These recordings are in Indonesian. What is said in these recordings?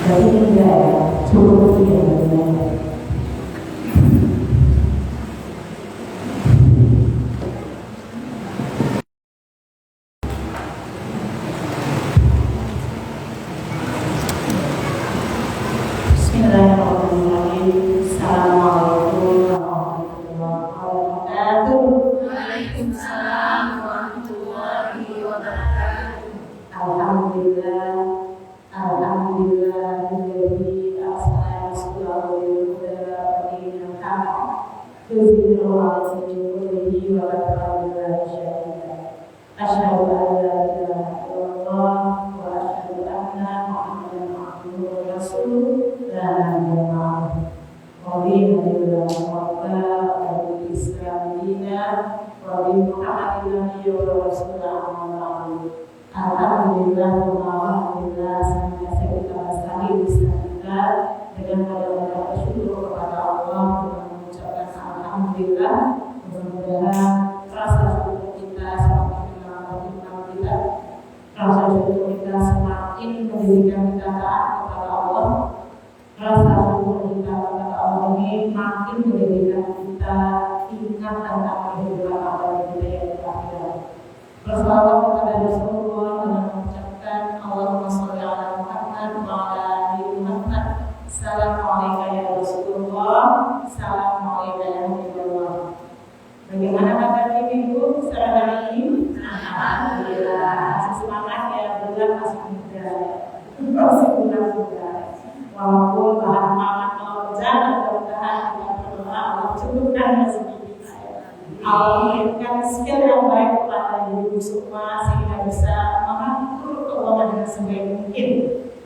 Jadi tidak ya, cukup tidak ya. Bismillahirrahmanirrahim. Assalamualaikum warahmatullahi wabarakatuh. Waalaikumsalam warahmatullahi wabarakatuh. Alhamdulillah, alhamdulillah, alladzi arsala rasulahu bil huda wa dinil haqq yuzhiruhu 'ala dini kullihi wa kafa billahi shahida. Asyhadu an la ilaha illallah wa asyhadu anna Muhammadan abduhu wa rasuluh la nabiyya ba'dahu. Radiya billahi rabba wa bil islam dinan wa bi Muhammadin nabiyyan wa rasulan. Alhamdulillah, alhamdulillah, senantiasa kita bersama lisan kita dengan pada bersyukur kepada Allah dengan mengucapkan alhamdulillah. Mudah-mudahan rasa syukur kita semakin menambah kita, rasa syukur kita semakin menjadikan kita taat kepada Allah. Rasa syukur kita kepada Allah ini makin menjadikan kita ingat tentang kehidupan abadi kita yang terakhir. Bersalawat kepada Rasulullah dengan mengucapkan Allahumma sholli ala Muhammad wa ala ali Muhammad. Assalamualaikum ya Rasulullah, assalamualaikum ya Rasulullah. Bagaimana kabar ibu secara hari ini? Alhamdulillah. Semangat ya, bulan masih muda. Masih bulan muda. Walaupun bahan makan melonjak, mudah-mudahan kita berdoa Allah cukupkan rezeki kita. Allah memberikan skill yang baik kepada ibu semua sehingga bisa mengatur keuangan dengan sebaik mungkin.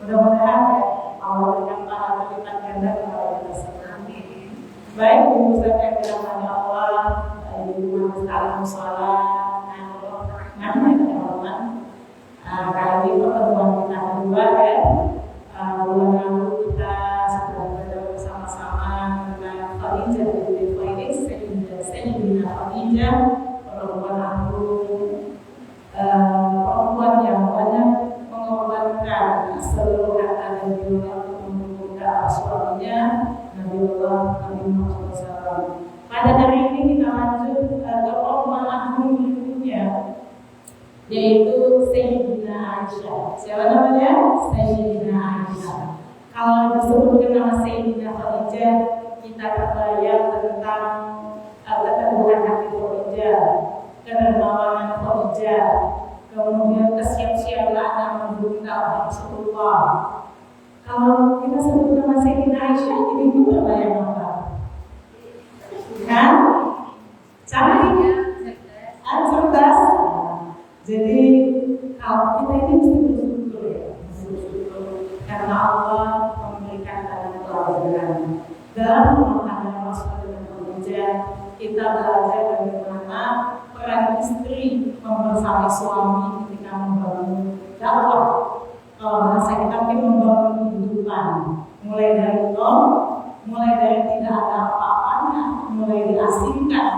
Mudah-mudahan Allah berikan pahala berlipat ganda kepada kita semua. Baik ibu saya yang dirahmati Allah, ibu Majelis Musala, kali ini pertemuan kita kedua ya. Bulan lalu kita sudah berada bersama-sama dengan Khadijah binti Khuwailid, Sayyidina Khadijah, perempuan agung, perempuan yang banyak mengorbankan seluruh harta dan jiwa untuk membuka suaminya, Nabiullah Nabi Muhammad SAW. Pada hari ini kita lanjut ke perempuan agung berikutnya, yaitu Sayyidina Aisyah. Siapa namanya? Sayyidina Aisyah. Kalau disebutkan nama Sayyidina Khadijah, kita terbayang tentang keteguhan hati Khadijah, kedermawanan Khadijah, kemudian kesiapsiagaan membungkam Rasulullah. Kalau kita sebut nama Sayyidina Aisyah, jadi juga bayang apa? Kan? Cantik, cerdas. Jadi kalau kita ini mesti bersyukur ya, bersyukur karena Allah memberikan pelajaran dalam rumah tangga Rasul dengan Khadijah. Kita belajar bagaimana peran istri membersamai suami ketika membangun dakwah. Kalau bahasa kita mungkin membangun kehidupan, mulai dari nol, mulai dari tidak ada apa-apanya, mulai diasingkan,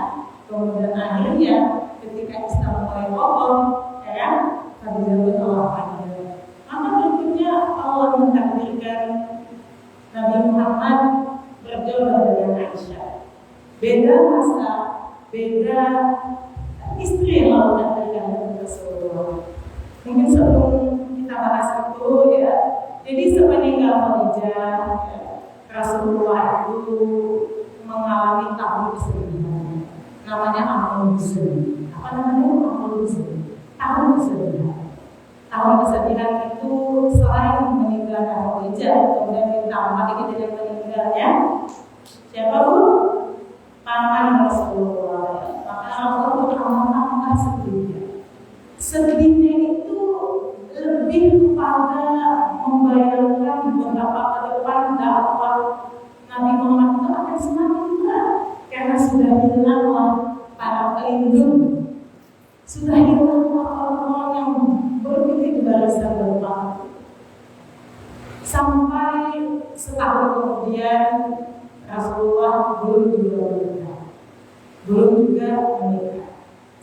kemudian akhirnya ketika Islam mulai kokoh, ya, Khadijah bertolak pada. Maka berikutnya Allah mentakdirkan Nabi Muhammad berjodoh dengan Aisyah. Beda masa, beda istri yang Allah takdirkan dengan Rasulullah. Mungkin sebelum kita bahas itu ya, jadi sepeninggal Khadijah, ya, Rasulullah itu mengalami tahun kesedihan. Namanya Amul Huzn. Apa namanya? Amul Huzn. Tahun kesedihan. Tahun kesedihan itu selain meninggalkan Khadijah, kemudian ditambah kejadian meninggalnya siapa bu? Paman Rasulullah. Maka Allah bertambah sedihnya. Sedihnya itu lebih kepada membayangkan beberapa ke depan dakwah Nabi Muhammad itu akan semakin berat karena sudah hilanglah para pelindung, sudah hilanglah orang-orang yang berpikir di barisan depan. Sampai setahun kemudian Rasulullah belum juga menikah.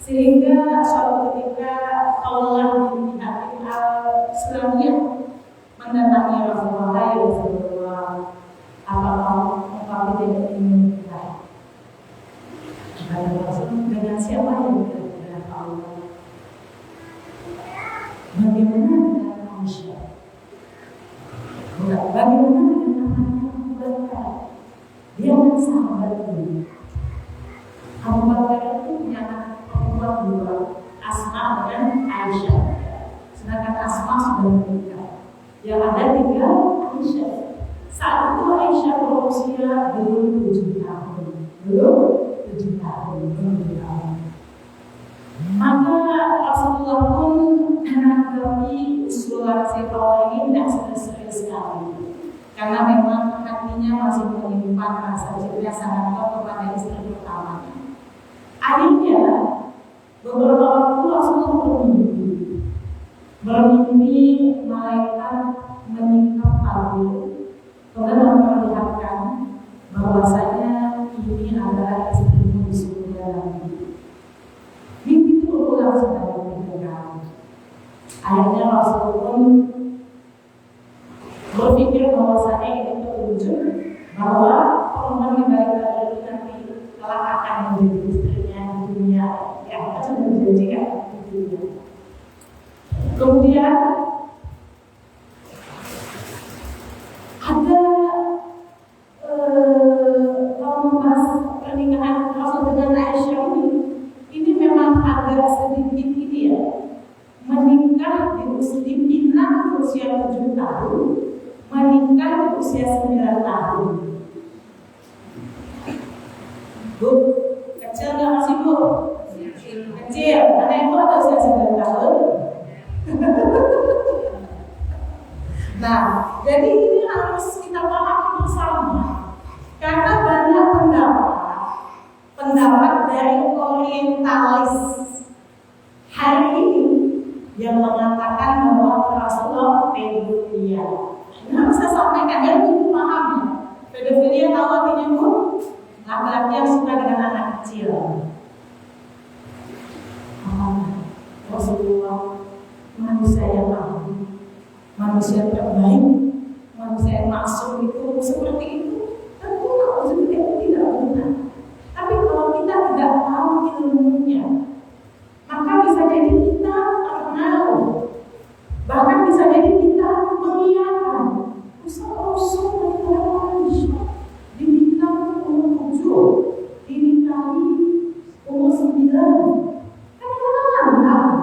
Sehingga suatu ketika Allah bin Hakim al-Islamiyah mendatangi Rasulullah wahai Rasulullah, apakah engkau tidak ingin menikah? Kata Rasul, dengan siapa yang dengan Allah? Bagaimana dengan Aisyah? Bagaimana dengan anaknya Abu Bakar? Dia kan sahabat ini. Abu Bakar itu punya anak perempuan dua, Asma dan Aisyah. Sedangkan Asma sudah menikah. Yang ada 3 Aisyah. Saat itu Aisyah berusia belum 7 tahun. Maka Rasulullah pun menanggapi usulan si Paul ini tidak serius sekali, karena memang hatinya masih menyimpan rasa cinta sangat kuat kepada istri pertamanya. Akhirnya beberapa waktu Rasulullah bermimpi malaikat menyingkap tabir, kemudian memperlihatkan bahwasanya ini adalah istrimu di surga nanti. Mimpi itu berulang sebanyak 3 kali. Akhirnya Rasulullah berpikir bahwasanya ini petunjuk bahwa perempuan di balik tabir itu nanti kelak akan menjadi istrinya di dunia. Ya, kita sudah dijanjikan di dunia. Kemudian ada membahas pernikahan Rasul dengan Aisyah ini memang agak sedikit ini ya, menikah dipindah di usia 7 tahun, menikah di usia 9 tahun. Bu, kecil nggak masih bu? Kecil, karena itu ada usia 9 tahun. Nah, jadi ini harus kita pahami bersama, karena banyak pendapat dari orientalis hari ini yang mengatakan bahwa Rasulullah pedofilia. Ini harus saya sampaikan dan untuk pahami. Pedofilia tahu artinya bu? Laki-laki yang suka dengan anak kecil. Rasulullah manusia yang agung, manusia terbaik, manusia yang maksum itu seperti itu. Tentu kalau seperti itu tidak benar. Tapi kalau kita tidak tahu ilmunya, maka bisa jadi kita terpengaruh, bahkan bisa jadi kita mengiyakan. Rasul dibilang umur 7, dinikahi umur 9. Kan kita kan tahu.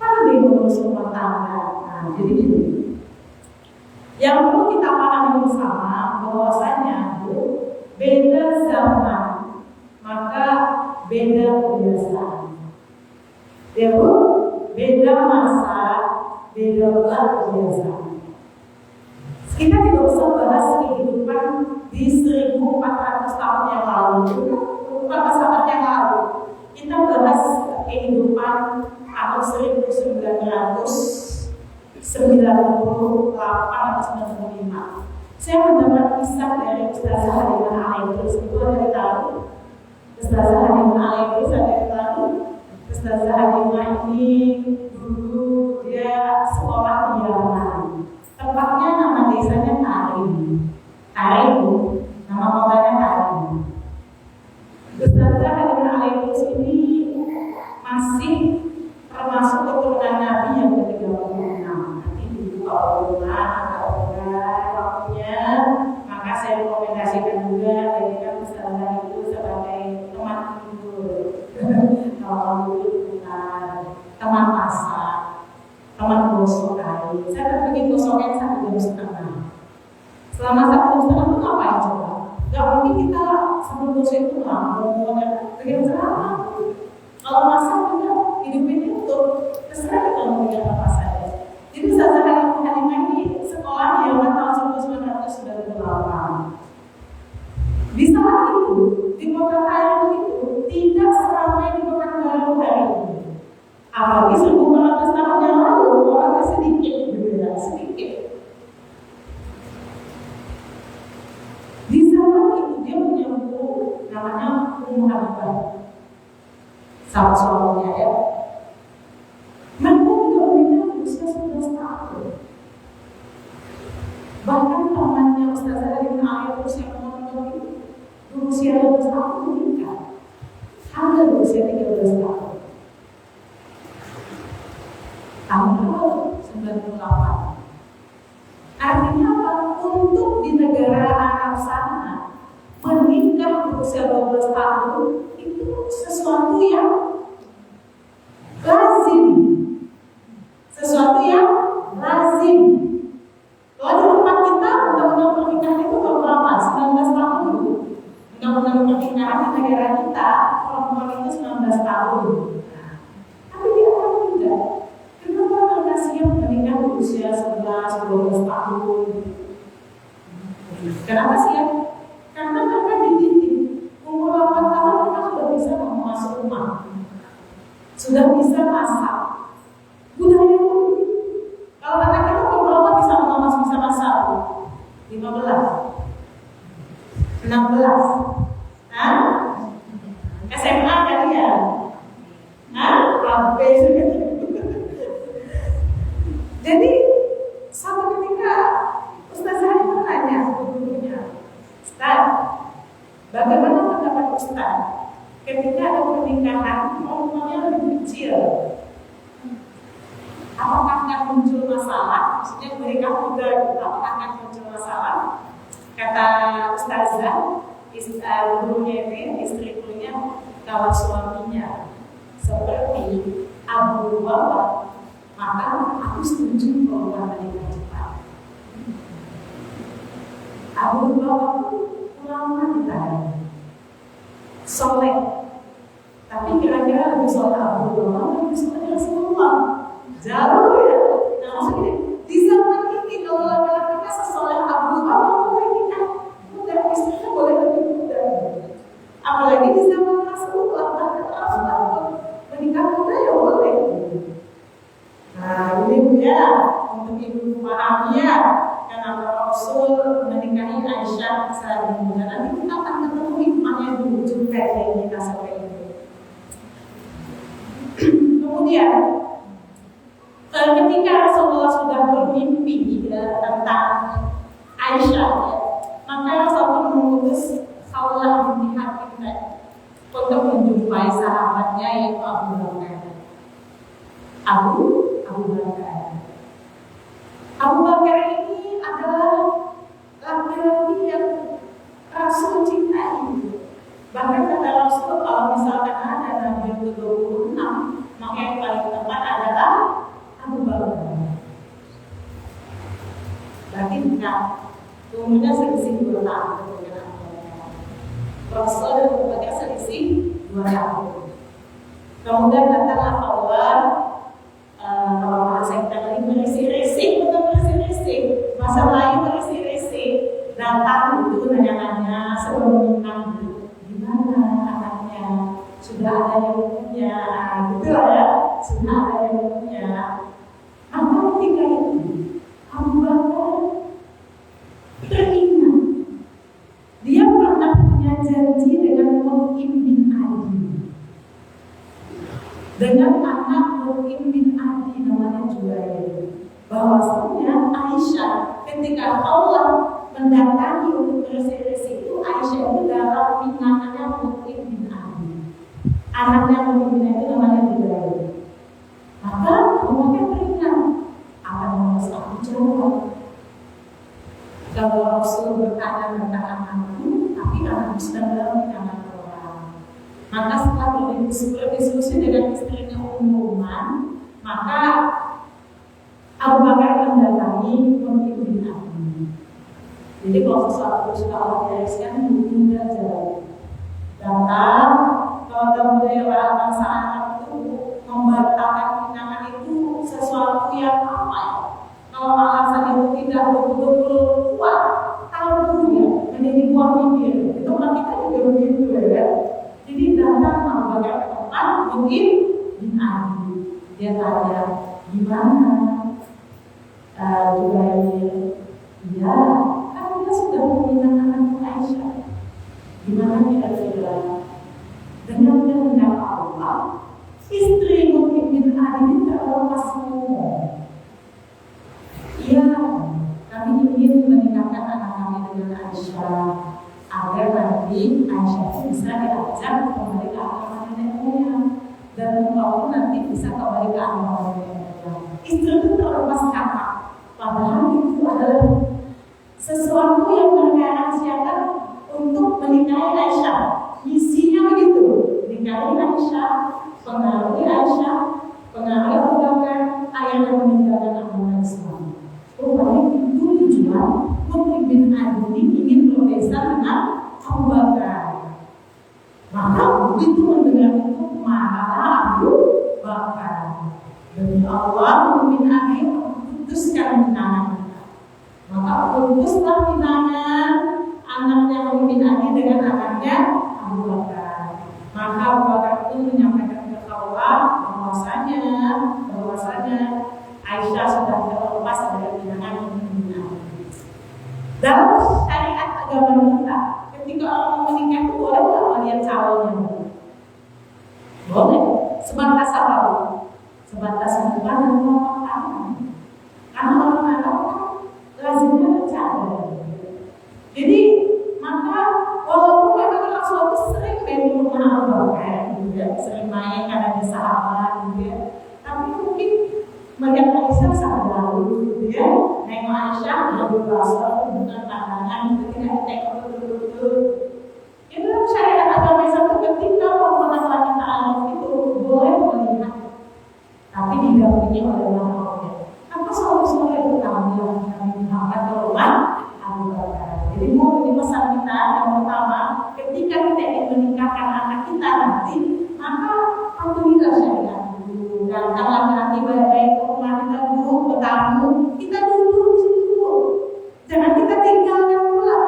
Kan dia mengurus rumah tangga. Nah, jadi gini. Yang perlu kita pahami bersama bahwasanya beda zaman, maka beda kebiasaan. Ya bu, beda masa, beda kebiasaan. Kita tidak usah bahas kehidupan di 1400 tahun yang lalu, 14 tahun yang lalu. Kita bahas kehidupan tahun 1998 atau 95. Saya mendapat kisah dari Ustazah Halimah Al-Aidrus. Itu ada di tahu. Ustazah Halimah Al-Aidrus ada di tahu. Ustazah Halimah ini dulu dia sekolah di Yaman. Tempatnya nama desanya Tarim. Tarim, nama kotanya Tarim. Ustazah Halimah Al-Aidrus ini masih termasuk keturunan Nabi yang ke-36. Nanti dibuka rumah atau waktunya, maka saya rekomendasikan juga jadikan Ustazah itu sebagai teman tidur. Kalau dulu bukan teman masak, teman gosok kain. Saya kan bikin gosoknya 1 jam 1/2. Selama 1 jam 1/2 itu ngapain coba? Gak mungkin kita sambil gosok itu ngomong dan kerjaan selama. Kalau masak juga hidupin itu terserah kita mau bikin apa saja. Jadi Ustazah Halimah ini sekolah di Yaman tahun 1998. Di saat itu di kota Tarim itu tidak seramai di Pekanbaru hari ini. Apalagi 1400 tahun yang lalu orangnya sedikit, berbeda sedikit. Di zaman itu dia punya buku namanya Ummu Habibah. Sama suaminya ya. Mereka juga menikah usia 11 tahun. Bahkan temannya Ustazah Rina Ayah terus yang mondok itu berusia 12 tahun menikah. Hamil berusia 13 tahun. Tahun berapa? 98. Artinya apa? Untuk di negara Arab sana menikah berusia 12 tahun itu sesuatu yang lazim. Sesuatu yang lazim. Kalau di tempat kita undang-undang pernikahan itu berapa? 19 tahun dulu. Undang-undang pernikahan di negara kita perempuan itu 19 tahun. Tapi di Arab tidak. Kenapa mereka siap menikah di usia 11-12 tahun? Kenapa siap? Karena mereka dididik umur 8 tahun mereka sudah bisa masuk rumah, sudah bisa masak. Budaya itu. Kalau anak kita berapa bisa memasak, bisa masak? 15, 16. Hah? SMA kali ya? Hah? AB. Jadi satu ketika Ustazah itu nanya gurunya, Ustaz, bagaimana pendapat Ustaz ketika ada pernikahan umurnya lebih kecil? Apakah akan muncul masalah? Maksudnya mereka muda, apakah akan muncul masalah? Kata Ustazah, gurunya itu, istri gurunya, kalau suaminya seperti Abu Bakar, maka aku setuju kalau menikah cepat. Abu Bakar itu ulama kita, soleh. Tapi kira-kira lebih soleh Abu Bakar, lebih soleh Rasulullah. Jauh ya. Nah maksudnya di zaman ini kalau laki-laki sesoleh Abu Bakar boleh nikah muda, istrinya boleh lebih muda. Apalagi di zaman Rasulullah, bahkan Rasulullah menikah muda ya boleh. Nah ini ya untuk ibu pahami ya, karena Rasul menikahi Aisyah saat muda. Nanti kita akan ketemu hikmahnya dulu juga yang kita sampai itu. Kemudian ketika Rasulullah sudah bermimpi tentang Aisyah, maka Rasulullah mengutus Khawlah binti Hakim untuk menjumpai sahabatnya yaitu Abu Bakar. Abu Bakar. Abu Bakar ini adalah laki-laki yang Rasul cintai. Bahkan kata Rasul kalau misalkan ada Nabi yang ke-26, maka yang paling tepat adalah Abu Bakar. Berarti enggak, umurnya selisih 2 tahun dengan Abu Bakar. Rasul dan Abu Bakar selisih 2 tahun. Kemudian datanglah kawan, kalau bahasa kita tadi merisi-risi, bukan merisi-risi, bahasa Melayu merisi-risi, datang itu nanya-nanya sebelum nikah, gimana anaknya, sudah ada yang punya, gitu ya, sudah ada yang punya. Maka ketika itu Abu Bakar teringat dia pernah punya janji dengan Mu'im bin Adi, dengan anak Mu'im bin Adi namanya Juwairiyah, bahwasanya Aisyah ketika Allah mendatangi untuk bersih-bersih itu, Aisyah itu dalam pinangannya Mu'im bin Adi, anaknya Mu'im bin Adi namanya Juwairiyah. Maka Mu'im teringat, apa yang harus aku jawab? Kalau Rasul bertanya tentang anakku, tapi anakku sedang dalam pinangan orang. Maka setelah berdiskusi dengan istrinya Umman, maka Abu Bakar mendatangi Mu'im bin Adi. Jadi kalau sesuatu sudah Allah gariskan, mudah jalan. Datang, kalau dalam budaya orang bangsa Arab itu membatalkan pinangan itu sesuatu yang apa ya? Kalau alasan itu tidak betul-betul kuat, kalau dulu ya menjadi buah bibir, itu kan kita juga begitu ya. Jadi datang Abu Bakar ke tempat Mu'im bin Adi. Dia tanya, gimana? Juwairiyah, ya, kan kita sudah meminta anakku Aisyah. Gimana kira-kira? Dengan kehendak Allah, istri Mu'im bin Adi ini terlepas ngomong. Iya, kami ingin menemani dengan Aisyah agar nanti Aisyah itu bisa diajak kembali ke agama nenek moyang dan engkau nanti bisa kembali ke agama nenek moyang. Istri itu terlepas kakak, padahal itu adalah sesuatu yang mereka rahasiakan untuk menikahi Aisyah. Misinya begitu, nikahi Aisyah, pengaruhi Aisyah, pengaruhi Abu Bakar, ayahnya meninggalkan agama Islam. Rupanya itu tujuan Mut'im bin Adi ingin berbeza dengan Abu Bakar. Maka begitu mendengar itu marah Abu Bakar. Demi Allah, Mut'im bin Adi putuskan tunangan kita. Maka putuslah tunangan anaknya Mut'im bin Adi dengan anaknya Abu Bakar. Maka Abu Bakar itu menyampaikan ke Khawlah bahwasanya Aisyah sudah terlepas dari tunangan Mut'im bin Adi. Dalam syariat agama kita, ketika orang menikah itu boleh nggak melihat calonnya? Boleh. Sebatas apa? Sebatas muka dan telapak tangan. Karena orang Arab kan lazimnya bercadar. Jadi maka walaupun memang Rasulullah itu sering main di rumah Abu Bakar, sering main karena dia sahabat, tapi mungkin melihat Aisyah sadar, nengok Aisyah lebih basah, bukan pandangan, tidak ditengok betul-betul. Itu syariat agama Islam itu ketika hubungan wanita anak itu boleh melihat, tapi didampingi oleh mahramnya. Apa solusinya itu kami mengangkat ke rumah Abu Bakar. Jadi mau ini pesan kita yang pertama, ketika kita ingin menikahkan anak kita nanti, maka patuhilah syariat. Dan kalau nanti baik-baik ke rumah kita dulu, bertamu, kita duduk di situ. Jangan kita tinggalkan pula.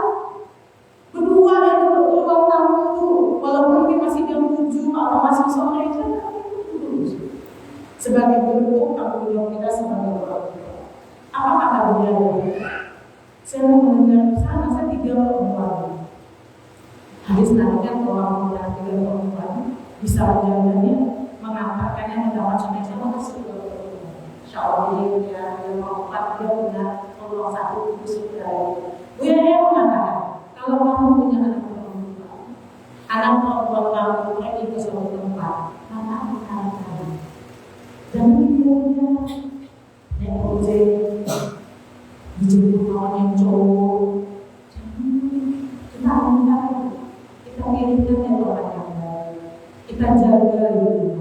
Berdua dan berdua tamu itu, walaupun kita masih jam 7 atau masih sore, jangan duduk. Sebagai bentuk tanggung jawab kita sebagai orang tua. Apa kata beliau? Saya mau mendengar sana, saya 3 perempuan. Hadis tadi kan orang muda 3 perempuan bisa menjaganya, mengantarkannya mendapat sunnah sama tersebut. Insya Allah dia mau 4 dia punya peluang 1 khusus dari. Buya dia mengatakan kalau kamu punya anak perempuan kamu pergi ke suatu tempat, maka akan dan dia naik ojek dijemput kawan yang cowok, kita pilihkan yang orang yang baik, kita jaga itu.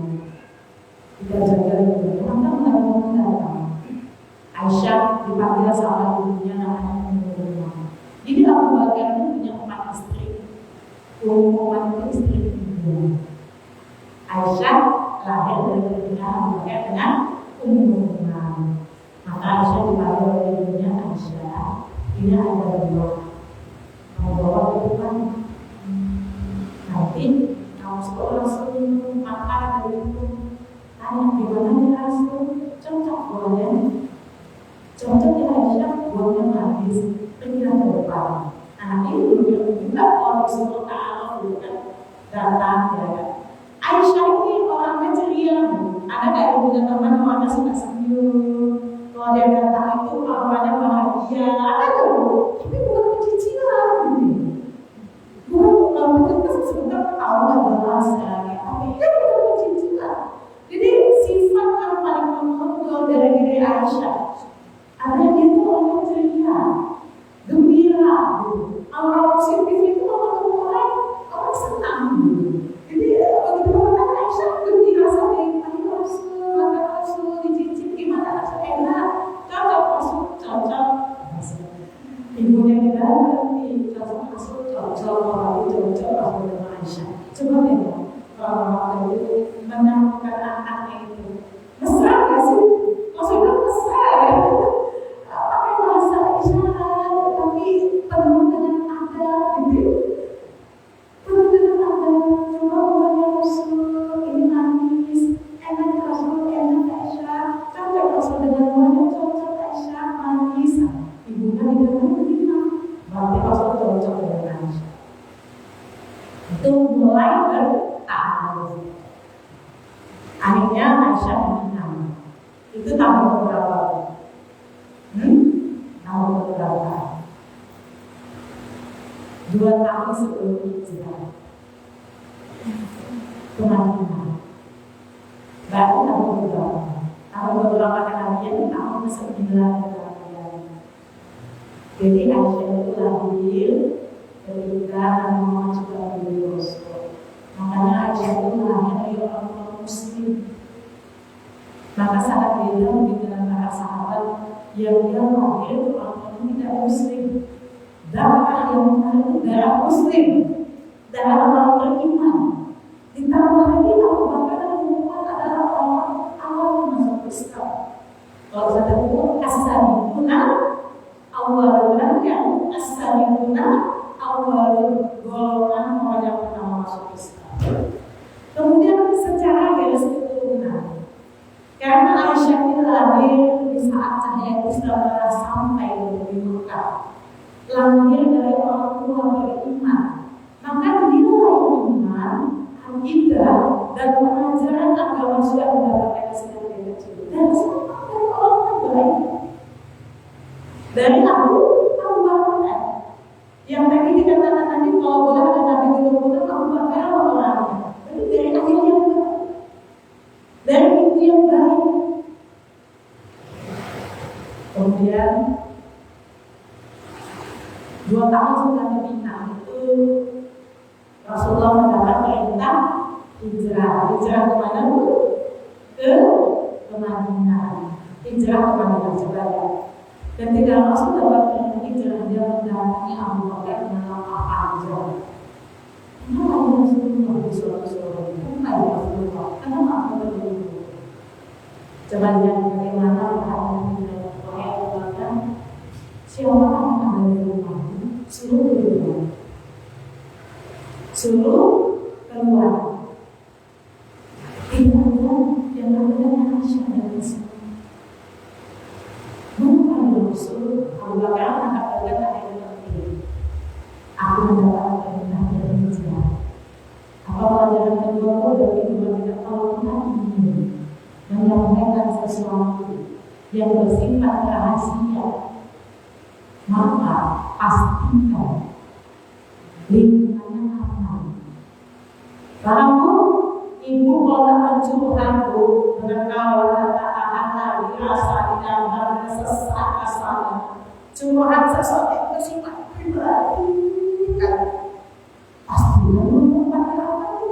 Aisyah dipanggil sama ibunya namanya Ummah. Jadi Abu Bakar itu punya 4 istri. Ummah itu istri kedua. Aisyah lahir dari pernikahan Abu Bakar dengan Ummah. Maka Aisyah dipanggil oleh ibunya Aisyah. Ini ada 2. Mau bawa ke depan. Nanti kamu sekolah langsung makan dari itu. Tanya gimana dia langsung cocok buahnya. Cocok ya Aisyah buahnya habis. Pergilah ke depan. Anak ini juga orang disuruh ta'ala bukan datang ya kan. Aisyah ini orangnya ceria. Ada kayak punya teman orangnya suka senyum. Kalau dia datang itu orangnya bahagia. Ada tuh, tapi bukan kecicilan. Bukan kita sebentar tahu nggak jelas ya. Tapi dia bukan kecicilan. Jadi sifat yang paling menonjol dari diri Aisyah ada dia itu orang ceria, gembira. Orang positif itu orang senang. Jadi begitu orang Aisyah gembira sampai Rasul dicicip gimana rasanya enak, cocok. Ibunya kita nanti cocok orang itu cocok dengan Aisyah. Coba deh orang itu menemukan anaknya itu mesra gak sih? Maksudnya mesra ya? Pakai bahasa isyarat tapi penuh dengan adab gitu. Penuh dengan adab. Coba buahnya Rasul ini manis, enak Rasul, enak Aisyah. Cocok Rasul dengan buahnya, cocok Aisyah, manis. Ibunya tidak menerima. Berarti Rasul cocok dengan Aisyah. Itu mulai bertahan. Akhirnya Aisyah menang. Itu tahun berapa? Tahun berapa? 2 tahun sebelum hijrah ke Madinah. Baru tahun beberapa kenabian tahun ke-9 kenabian. Jadi Aisyah itu lahir ketika Nabi Muhammad sudah menjadi Rasul. Makanya Aisyah itu lahir dari orang Muslim. Maka sangat beda dengan para sahabat yang dia lahir orang tidak Muslim. Darah yang itu darah Muslim, darah orang beriman. Ditambah lagi Abu Bakar dan Umar adalah orang awal masuk Islam. Kalau kata buku as-sabiquna awwaluna, yang as-sabiquna awwalun, golongan orang yang pertama masuk Islam. Kemudian secara garis keturunan, karena Aisyah ini lahir di saat cahaya Islam telah sampai di Mekah, lahir dari orang tua beriman, maka nilai iman, akidah dan pengajaran agama sudah mendapatkan dari kecil. Dan semua dari orang terbaik. Dari Abu Bakar yang tadi dikatakan tadi, kalau boleh ada Nabi di luar Abu Bakar orangnya. Tapi dari akhir yang baik, dari ibu yang baik. Kemudian 2 tahun setelah Madinah itu Rasulullah mendapat perintah hijrah. Hijrah kemana Bu? Ke Madinah. Hijrah ke Madinah, coba ya. Ketika Rasul dapat perintah hijrah, dia mendatangi Abu Bakar dengan apa aja. Kenapa Rasulullah di suatu-suatu? Kenapa Rasulullah? Kenapa aku berdua? Coba lihat bagaimana keadaan hijrah. Wahai Abu Bakar, siapa yang ada di rumah? Suruh keluar. Tidak ada yang namanya Aisyah dan Rasul. Bukan Rasul. Abu Bakar akan berkata yang penting. Aku mendapat perintah dari hijrah. Apa pelajaran kedua dari kehidupan kita? Kalau kita ingin menyampaikan sesuatu yang bersifat rahasia, maka pastikan lingkungannya aman. Paham Bu? Ibu kalau tak curhat Bu, dengan kawan kata-kata dirasa di dalam hati sesak asalnya, curhat sesuatu yang bersifat pribadi, kan? Pastikan lu pakai apa Bu?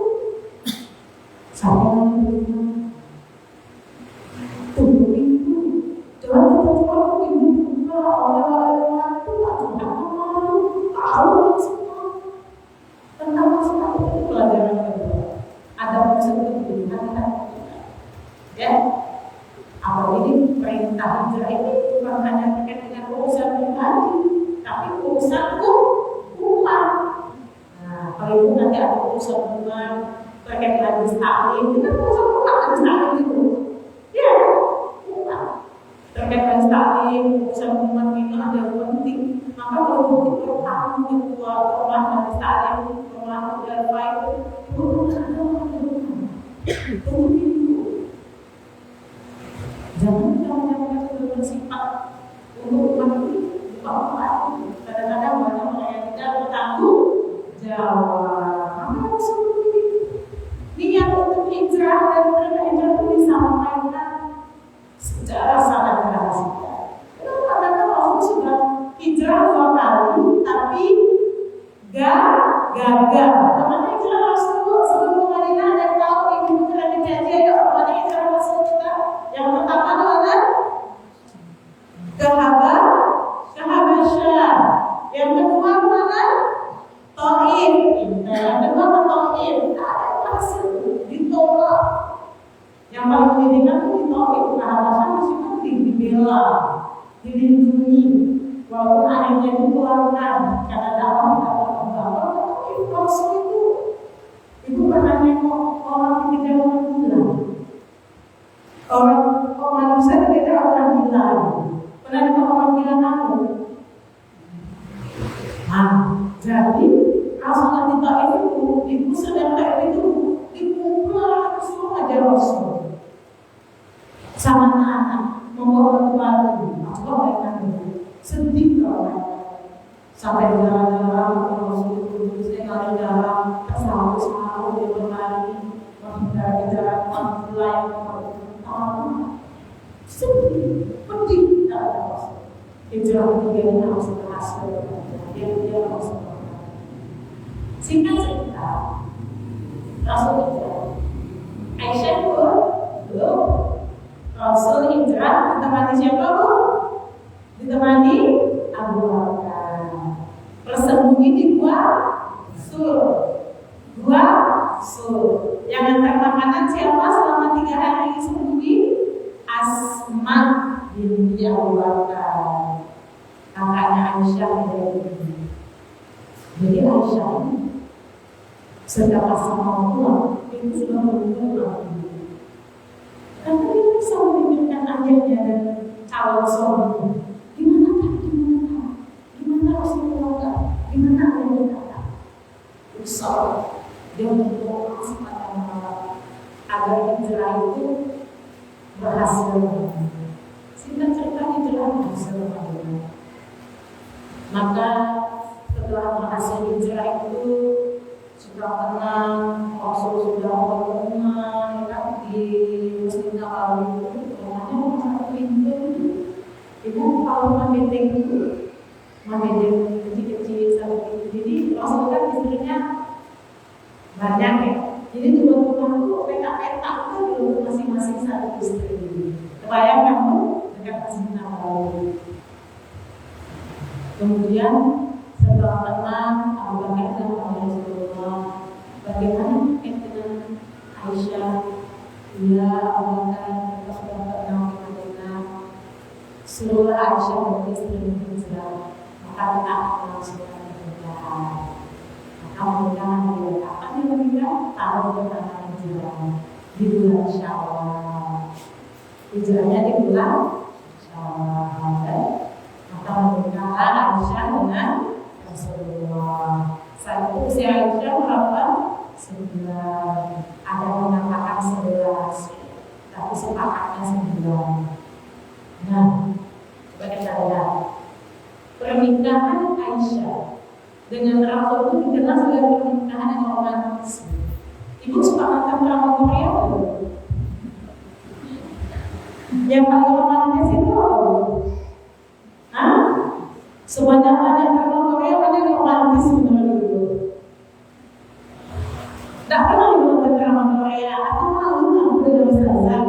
Saya bilang, tunggu itu, jangan kita coba ibu juga oleh-oleh itu atau tahu semua tentang masalah itu. Pelajaran kedua, ada maksud kehidupan kita, ya. Apalagi perintah hijrah itu bukan hanya terkait dengan urusan pribadi, tapi urusan umat. Nah, kalau itu nanti ada urusan umat terkait majlis taklim, itu kan urusan umat, majlis taklim itu, ya, umat. Terkait majlis taklim, urusan umat itu ada yang penting. Maka kalau kita tahu ketua rumah majlis taklim, rumah berapa itu urusan umat. Tunggu itu. Jangan itu bersifat untuk umat itu umat. Kadang-kadang banyak orang yang tidak bertanggung jawab. Maka seperti niat untuk hijrah dan perintah hijrah itu disampaikan secara sangat rahasia. Kadang-kadang orang sudah hijrah 2 kali, tapi gagal. Kemana hijrah Rasulullah sebelum Madinah? Ada yang tahu ibu pernah kejadian ya kemana hijrah Rasulullah? Yang pertama adalah ke Habasyah. Yang kedua kemana? Taif. Yang kedua ke Taif. Ada yang berhasil ditolak. Yang paling penting itu di Taif. Ke Habasyah masih penting dibela, dilindungi. Walaupun akhirnya dikeluarkan karena dakwah tidak berkembang. Tapi Rasul itu pernah nengok orang ketika orang gila. Orang manusia ketika orang gila. Pernah nengok orang gila namun. Nah, jadi Rasulullah di Taif itu sedang Taif itu dikumpul semua aja Rasul sama anak-anak membawa keluarga. Coba bayangkan sedih orang sampai dalam kalau dalam sahur dia berlari menghindari jarak mulai seperti hijrah ketiga harus berhasil dia harus singkat cerita Rasul hijrah Aisyah Rasul hijrah ditemani siapa bu? Ditemani Abu Bakar bersembunyi di gua Sur yang antar makanan siapa selama 3 hari sembunyi? Asma binti Abu Bakar kakaknya Aisyah jadi Aisyah setiap Asma pulang itu sudah pulang karena dia bisa memikirkan ayahnya dan calon suami gimana Rasulullah gimana ayahnya kata usah dia berdoa kepada Allah agar hijrah itu berhasil. Singkat cerita hijrah berhasil. Maka setelah berhasil hijrah itu sudah tenang, Rasul sudah berumah di Masjid Nabawi itu rumahnya rumah satu pintu. Ibu kalau memedeng itu memedeng kecil-kecil satu pintu. Jadi Rasul kan istrinya banyak ya. Jadi dua rumah itu petak-petak itu di rumah masing-masing satu istri. Kebayang kamu dekat Masjid Nabawi. Kemudian setelah tenang, Abu Bakar dan Rasulullah bagaimana dengan Aisyah? Dia Abu Bakar sudah tenang di Madinah. Seluruh Aisyah dan istri hijrah. Maka kita akan langsungkan pernikahan. Pernikahan dia kapan dia menikah? Tahun pertama hijrah di bulan Syawal. Hijrahnya di bulan Syawal. Maka pernikahan Aisyah dengan Rasulullah. Saat itu usia Aisyah berapa? 9. Ada yang mengatakan 11, tapi sepakatnya 9. Nah, coba kita lihat pernikahan Aisyah dengan Rasul itu dikenal sebagai pernikahan yang romantis. Ibu suka nonton drama Korea belum? Yang paling romantis itu apa? Hah? Sebanyak drama Korea mana yang romantis menurut ibu? Tak pernah nonton drama Korea atau malu dengan ustazah?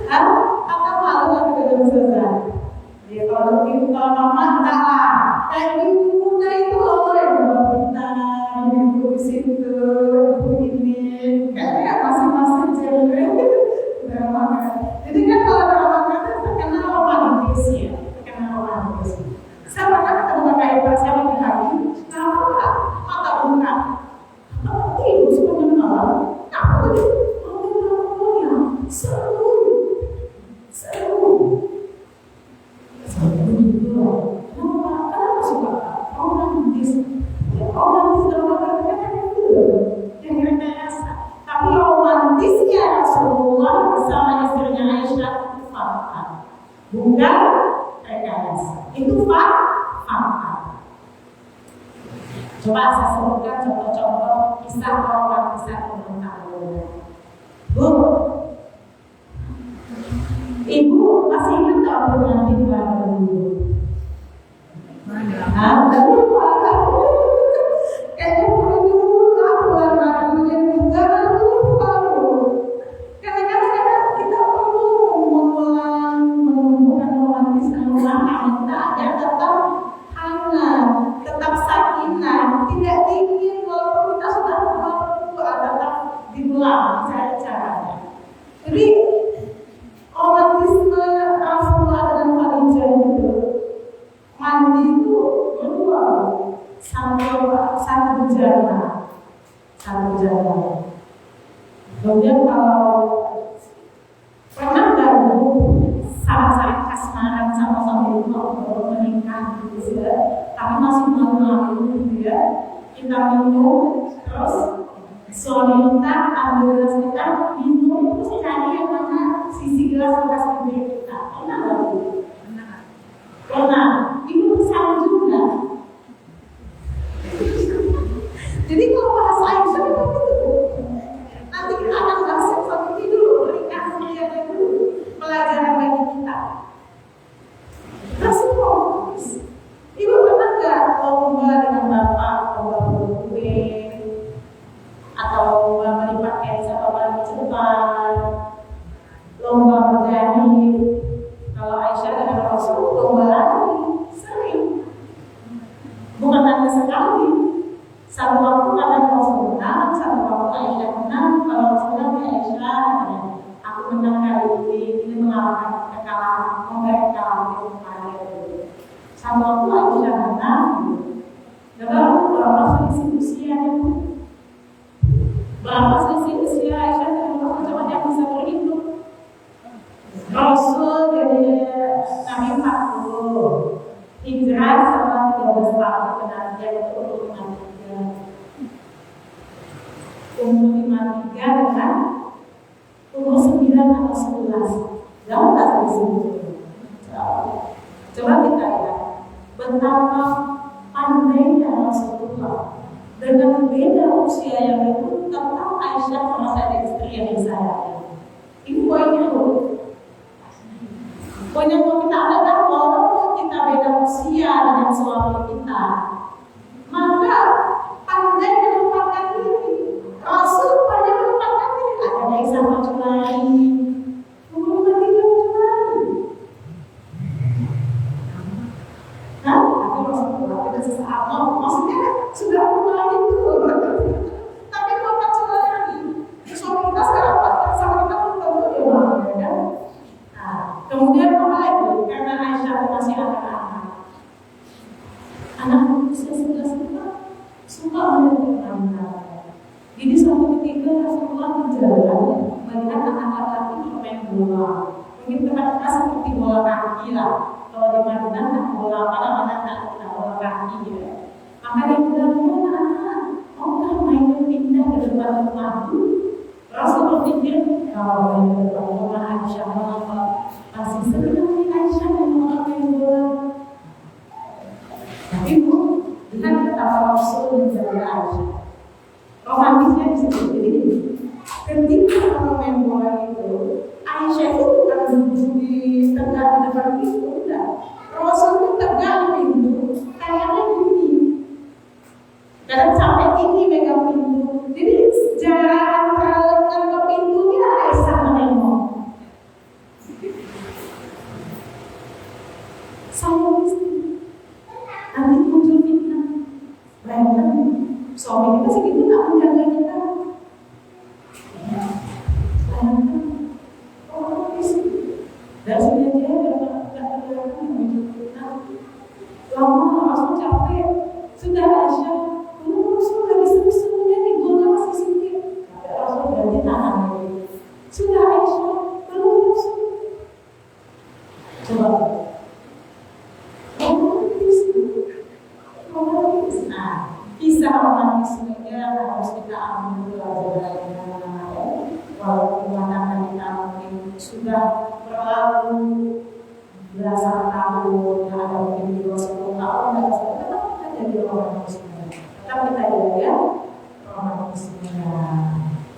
Hah? Atau malu dengan ustazah? Ya kalau mama enggak lah. Kayak ibu muda itu loh yang kita ibu di situ, ibu ini, kayaknya masing-masing cewek drama. Jadi kan kalau drama kan terkenal romantis ya, terkenal romantis. Sama kan ketemu kayak pas saya lagi hari, kenapa mata bunga? Apa ibu suka mengenal? Apa tadi? Seru. Kenapa suka romantis? Romantis dalam artian itu yang rekayasa. Tapi romantisnya Rasulullah bersama istrinya Aisyah itu fakta, bukan rekayasa. Itu fakta. Coba saya sebutkan contoh-contoh kisah romantis tentang Bu, Ibu masih ingat tak pengantin baru? Kayaknya dulu lah bulan Maret yang juga lupa. Kadang-kadang kita perlu mengulang menumbuhkan romantisme rumah tangga yang tetap hangat, tetap sakinah, tidak dingin walaupun kita sudah mampu tetap diulang cara-caranya. Jadi romantisme Rasulullah dan Khadijah itu mandi itu kedua satu jana. Kemudian kalau pernah nggak saat kasmaran sama-sama itu baru menikah gitu ya, tapi masih malu-malu gitu ya, kita minum terus suami kita ambil gelas kita minum terus cari yang mana sisi gelas bekas gede kita pernah nggak? Pernah. Satu waktu ada Rasul menang, satu waktu Aisyah menang. Kalau Rasulullah ya Aisyah, aku menang kali ini mengalahkan kekalahan mereka yang kemarin. Satu waktu Aisyah menang. Lalu berapa selisih usianya? Berapa selisih usia Aisyah dan Rasul cuma yang bisa berhitung? Rasul dari Nabi 40, hijrah sama 13 tahun penantian untuk umur 53. Umur 53 dengan umur 9 atau 11. Jauh tak selisih? Coba kita lihat betapa pandainya Rasulullah dengan beda usia yang itu tentang Aisyah sama saya istri yang disayangi. Ini poinnya loh. Poinnya mau kita adalah walaupun kita beda usia dengan suami kita, maka pandai menempatkan diri. Rasul pandai menempatkan diri. Ada Aisyah macam lain, umur 53 macam lain. Nah, tapi Rasulullah tidak sesaat maksudnya sudah mulai itu. Tapi kok macam lagi? Suami kita sekarang sama kita pun tentu dia mau, ya kan? Kemudian apa lagi? Karena Aisyah masih anak-anak. Anak usia 11 tahun suka mendengar wanita. Jadi suatu ketika Rasulullah berjalan melihat anak laki-laki bermain bola. Mungkin kira-kira seperti bola kaki lah. Kalau di Madinah tak bola mana-mana tak bola kaki ya. Maka dia bilang, anak, maukah main pindah ke depan rumahku? Rasul berpikir, kalau main ke depan rumah Aisyah masih senang nih Aisyah yang main bola. Tapi bu, lihat betapa Rasul menjaga Aisyah. Romantisnya disebut ini. Ketika orang main bola itu, Aisyah itu bukan duduk di tegak di depan pintu, enggak. Rasul itu tegak di pintu, kayaknya gini. Kadang sampai ini megang pintu. Jadi jarak antara lengan ke pintunya Aisyah menengok. Saya mesti nanti muncul fitnah. Bayangkan suami kita segitu tak menjaga kita. Bayangkan orang mesti dari sini aja tidak terlalu muncul fitnah. Lama langsung capek. Sudah Aisyah, Rasul dari semuanya di gula masih sedikit. Tapi Rasul ganti tangan lagi. Sudah Aisyah, Rasul. Coba. Kisah romantismenya harus kita ambil pelajaran. Walaupun anak kita mungkin sudah berlalu belasan tahun, ada mungkin 20 tahun, tetap kita jadi romantisme. Tetap kita jaga romantismenya.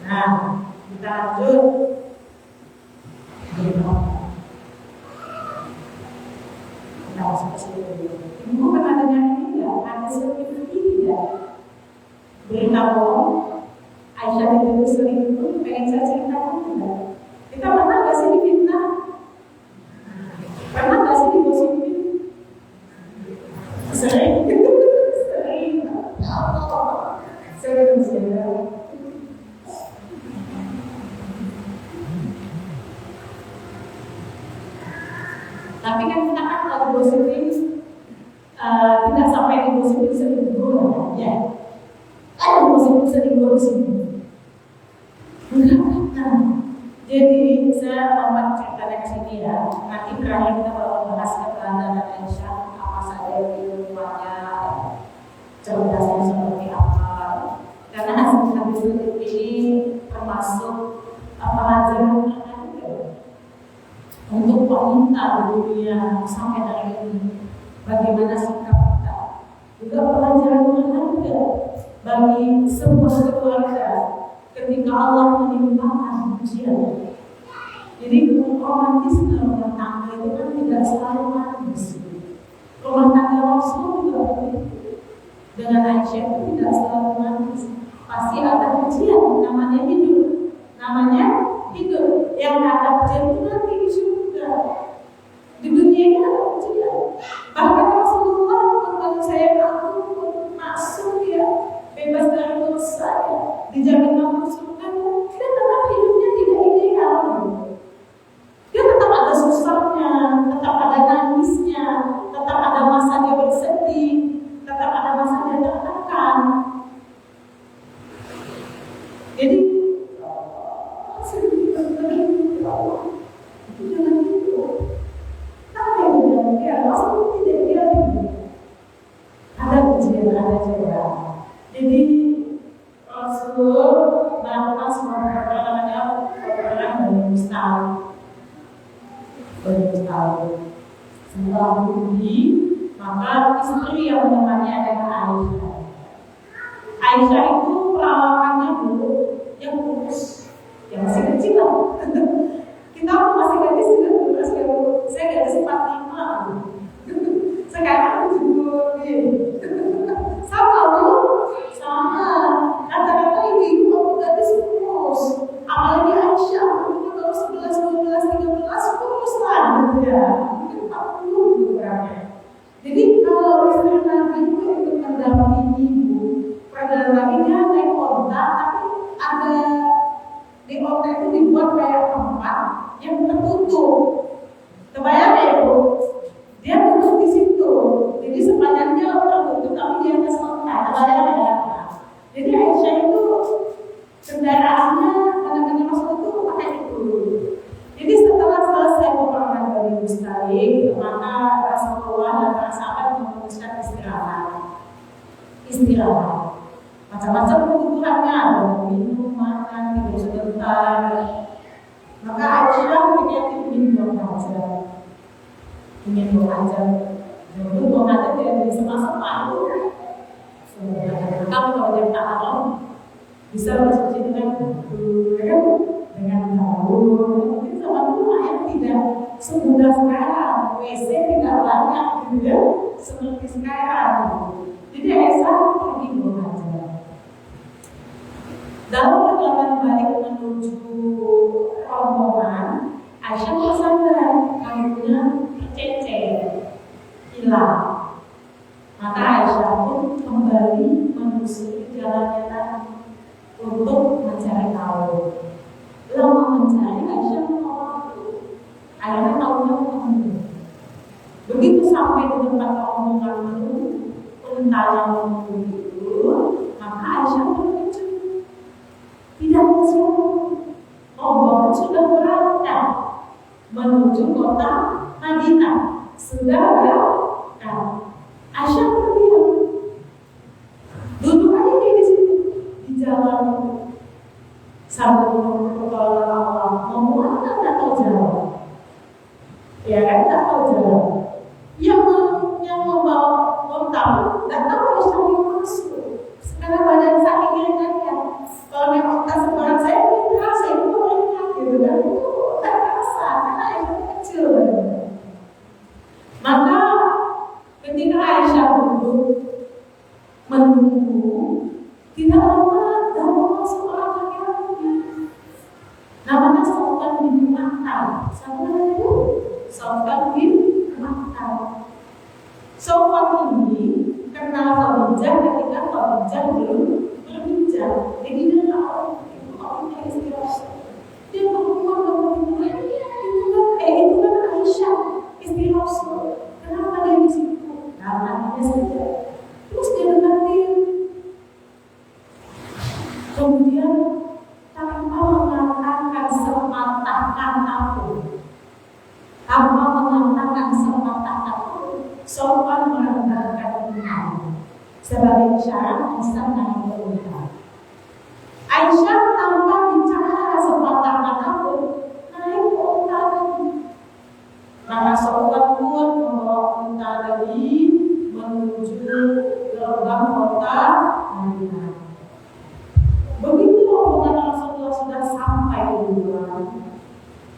Nah, kita lanjut. Kita masuk ke sini dulu. Ibu pernah dengar ini enggak? Ada seperti ini enggak? Berita bohong Aisyah itu selingkuh, pengen saya ceritakan enggak? Kita pernah nggak sih difitnah? Pernah nggak sih digosipin? Sering. Tapi kan kita kan kalau digosipin tidak sampai digosipin selingkuh, ya. Ada gosip selingkuh di sini. Nah, jadi saya lompat ceritanya ke sini ya. Nanti terakhir kita bakal bahas keteladanan Aisyah, apa saja ilmunya, cerdasnya seperti apa. Karena hadis ini termasuk pelajaran untuk wanita di dunia sampai hari ini. Bagaimana sikap kita? Juga pelajaran berharga bagi sebuah keluarga ketika Allah menimpakan ujian. Jadi romantisme rumah tangga itu kan tidak selalu manis. Rumah tangga Rasul juga begitu. Dengan Aisyah itu tidak selalu manis. Pasti ada ujian, namanya hidup. Namanya hidup. Yang ada ujian itu nanti di surga. Di dunia ini ada ujian. Bahkan Rasulullah waktu saya aku masuk ya bebas gara-gara dosanya dijamin masuk surga, dia tetap hidupnya tidak ideal. Dia tetap ada susahnya, tetap ada nangisnya, tetap ada masa dia bersedih, tetap ada masa dia tertekan. Jadi jangan gitu. Apa yang dia maksudnya tidak dia ada ujian, ada cobaan. Jadi Rasul melakukan sebuah peperangan Bani Mustalik. Setelah pergi, maka istri yang menemani adalah Aisyah. Aisyah itu perawakannya dulu yang kurus, yang masih kecil lah. Kita masih gadis sudah kurus ya Bu. Saya gadis 45. Sekarang 70. Sama Bu, sama. Rata-rata ibu-ibu waktu gadis kurus. Apalagi Aisyah, itu baru 11, 12, 13 kurus lah gitu ya. Mungkin 40 gitu kurangnya. Jadi kalau istri Nabi itu ikut mendampingi ibu, pada Nabi dia naik onta, tapi ada di onta itu dibuat kayak tempat yang tertutup. Kebayang ya Bu? Dia duduk di situ, jadi sepanjangnya tertutup, tapi di atas onta. Kebayang ya? Jadi Aisyah itu kendaraannya benar-benar masuk itu pakai itu. Jadi setelah selesai peperangan Bani Mustalik, maka Rasulullah dan para sahabat memutuskan istirahat. Macam-macam kebutuhannya, ada minum, makan, tidur sebentar. Maka Aisyah ingin buang aja. Jadi buang aja dia bisa masak itu. Sebenarnya kalau dia tak haram, bisa bersuci dengan gaul. Mungkin zaman dulu ayat tidak semudah sekarang, WC tidak banyak gitu ya, seperti sekarang. Jadi Aisyah pergi buang aja. Dalam perjalanan balik menuju rombongan, Aisyah tersadar rambutnya tercecer, hilang. Maka Aisyah pun kembali menyusuri jalannya tadi untuk mencari tahu. Lama mencari, Aisyah menolak. Akhirnya tahunya ketemu. Begitu sampai di tempat rombongan menunggu, unta yang menunggu itu, maka Aisyah terkejut. Tidak disuruh, rombongan sudah berangkat menuju kota Madinah. Sudah berangkat. Aisyah berdiam, duduk aja di situ di jalan sambil menunggu kalau Allah mau kan tak tahu jalan, ya kan tak tahu jalan. Yang membawa onta tak tahu Aisyah mau masuk. Sekarang badan saking ringannya, kalau naik onta seberat saya mungkin terasa itu ringan gitu kan, itu tak terasa karena Aisyah kecil. Maka ketika Aisyah duduk menunggu, tidak lama masuk orang laki-laki. Namanya Sofyan bin Mu'attal. Siapa itu? Sofyan bin Mu'attal. Sofyan ini kenal Khadijah ketika Khadijah belum berhijab. Jadi dia tahu itu orangnya istri Rasul. Dia berhubungan dengan itu kan Aisyah istri Rasul. Kenapa dia di situ? Karena dia saja. Terus dia deketin. Kemudian tanpa mengatakan sepatah kata pun, Sofyan merendahkan iman sebagai isyarat Aisyah naik ke unta. Aisyah tanpa bicara sepatah kata pun naik ke unta lagi. Maka Sofyan pun membawa unta lagi menuju gerbang kota Madinah. Begitu rombongan Rasulullah sudah sampai duluan,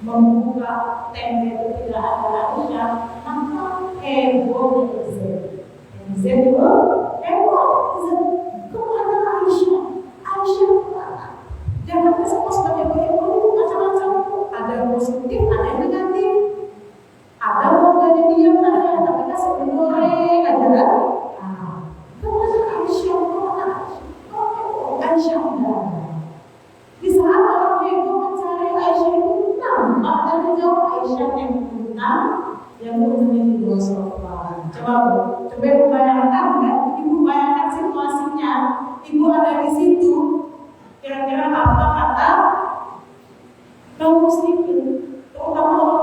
membuka tenda itu tidak ada Aisyah, maka heboh Zaid heboh kemana Aisyah? Aisyah kemana? Jangan kesempatan sebagai heboh itu macam-macam. Ada yang positif, ada yang negatif. Ada warga di diam saja, tapi kasih goreng ada kan? Kemana Aisyah? Kemana Aisyah? Rasulullah. Coba ibu bayangkan kan, ibu bayangkan situasinya, ibu ada di situ, kira-kira apa kata kaum muslimin, terutama